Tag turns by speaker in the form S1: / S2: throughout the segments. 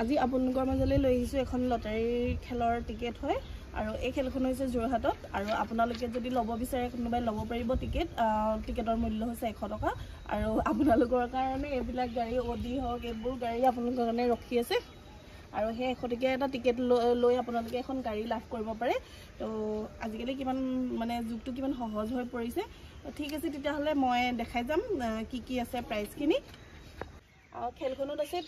S1: আজি আপোনালোকৰ মাজলৈ লৈ আহিছোঁ এখন লটাৰী খেলৰ টিকেট হয় আৰু এই খেলখন হৈছে যোৰহাটত আৰু আপোনালোকে যদি ল'ব বিচাৰে কোনোবাই ল'ব পাৰিব টিকেটৰ মূল্য হৈছে 100 টকা আৰু আপোনালোকৰ কাৰণে এইবিলাক গাড়ী অডি হওক এইবোৰ গাড়ী আপোনালোকৰ কাৰণে ৰখি আছে আৰু সেই 100 টকীয়া এটা টিকেট লৈ আপোনালোকে এখন গাড়ী লাভ কৰিব পাৰে তো আজিকালি কিমান মানে যুগটো কিমান সহজ হৈ পৰিছে ঠিক আছে তেতিয়াহ'লে মই দেখাই যাম কি আছে প্ৰাইজখিনি খেলখনত আছে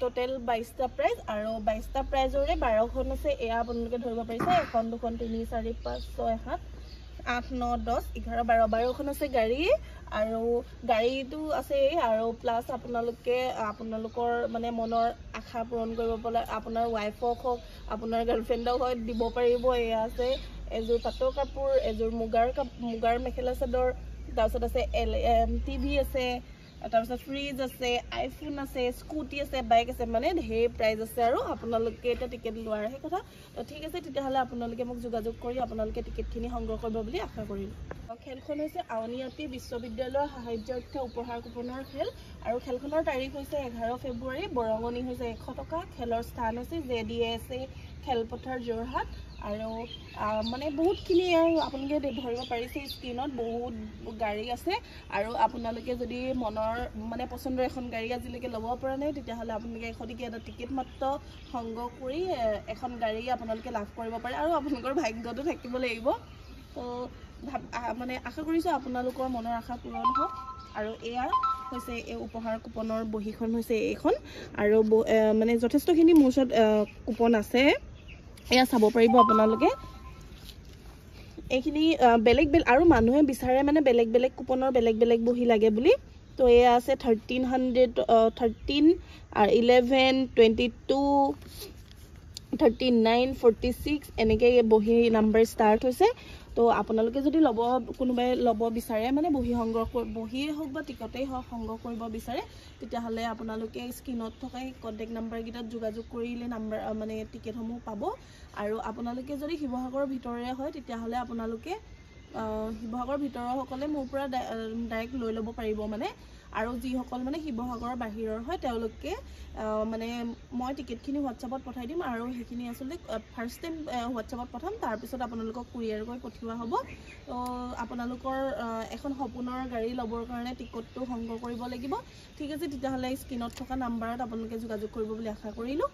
S1: টোটেল 22টা প্ৰাইজ আৰু 22টা প্ৰাইজৰে 12খন আছে এয়া আপোনালোকে ধৰিব পাৰিছে 1 2 3 4 5 6 7 8 9 10 11 12 12খন আছে গাড়ী আৰু গাড়ীটো আছে আৰু প্লাছ আপোনালোকৰ মানে মনৰ আশা পূৰণ কৰিব পালে আপোনাৰ ৱাইফক হওক আপোনাৰ গাৰ্লফ্ৰেণ্ডক হয় দিব পাৰিব এয়া আছে এযোৰ পাটৰ কাপোৰ এযোৰ মুগাৰ মেখেলা চাদৰ তাৰপিছত আছে টিভি আছে তাৰপিছত ফ্ৰিজ আছে আইফোন আছে স্কুটি আছে বাইক আছে মানে ঢেৰ প্ৰাইজ আছে আৰু আপোনালোকে এটা টিকেট লোৱাৰ সেই কথা ঠিক আছে তেতিয়াহ'লে আপোনালোকে মোক যোগাযোগ কৰি আপোনালোকে টিকেটখিনি সংগ্ৰহ কৰিব বুলি আশা কৰিলোঁ খেলখন হৈছে আউনীআটী বিশ্ববিদ্যালয়ৰ সাহায্যাৰ্থে উপহাৰ কুপনৰ খেল আৰু খেলখনৰ তাৰিখ হৈছে 11 ফেব্ৰুৱাৰী বৰঙণি হৈছে 100 টকা খেলৰ স্থান হৈছে JDSA খেলপথাৰ যোৰহাট আৰু মানে বহুতখিনি আপোনালোকে ধৰিব পাৰিছে স্ক্ৰীনত বহুত গাড়ী আছে আৰু আপোনালোকে যদি মনৰ মানে পচন্দৰ এখন গাড়ী আজিলৈকে ল'ব পৰা নাই তেতিয়াহ'লে আপোনালোকে 100 টকীয়া এটা টিকেট মাত্ৰ সংগ্ৰহ কৰি এখন গাড়ী আপোনালোকে লাভ কৰিব পাৰে আৰু আপোনালোকৰ ভাগ্যটো থাকিব লাগিব তো মানে আশা কৰিছোঁ আপোনালোকৰ মনৰ আশা পূৰণ হওক আৰু এয়া হৈছে এই উপহাৰ কুপনৰ বহীখন হৈছে এইখন আৰু মানে যথেষ্টখিনি মোৰ ওচৰত কুপন আছে এয়া চাব পাৰিব আপোনালোকে এইখিনি বেলেগ আৰু মানুহে বিচাৰে মানে বেলেগ কুপনৰ বেলেগ বহি লাগে বুলি তো এয়া আছে 1300 13 আৰু 11 22 39 46 এনেকৈ বহি নাম্বাৰ ষ্টাৰ্ট হৈছে তো আপোনালোকে যদি কোনোবাই ল'ব বিচাৰে মানে বহিয়ে হওক বা টিকটেই হওক সংগ্ৰহ কৰিব বিচাৰে তেতিয়াহ'লে আপোনালোকে স্ক্ৰীনত থকা কণ্টেক্ট নাম্বাৰকেইটাত যোগাযোগ কৰিলে মানে টিকেটসমূহ পাব আৰু আপোনালোকে যদি শিৱসাগৰৰ ভিতৰৰে হয় তেতিয়াহ'লে আপোনালোকে শিৱসাগৰৰ ভিতৰৰসকলে মোৰ পৰা ডাইৰেক্ট লৈ ল'ব পাৰিব মানে আৰু যিসকল মানে শিৱসাগৰৰ বাহিৰৰ হয় তেওঁলোকে মানে মই টিকেটখিনি হোৱাটছআপত পঠাই দিম আৰু সেইখিনি আচলতে ফাৰ্ষ্ট টাইম হোৱাটছআপত পঠাম তাৰপিছত আপোনালোকক কুৰিয়াৰ কৰি পঠিওৱা হ'ব তো আপোনালোকৰ এখন সপোনৰ গাড়ী ল'বৰ কাৰণে টিকটটো সংগ্ৰহ কৰিব লাগিব ঠিক আছে তেতিয়াহ'লে স্ক্ৰীনত থকা নাম্বাৰত আপোনালোকে যোগাযোগ কৰিব বুলি আশা কৰিলোঁ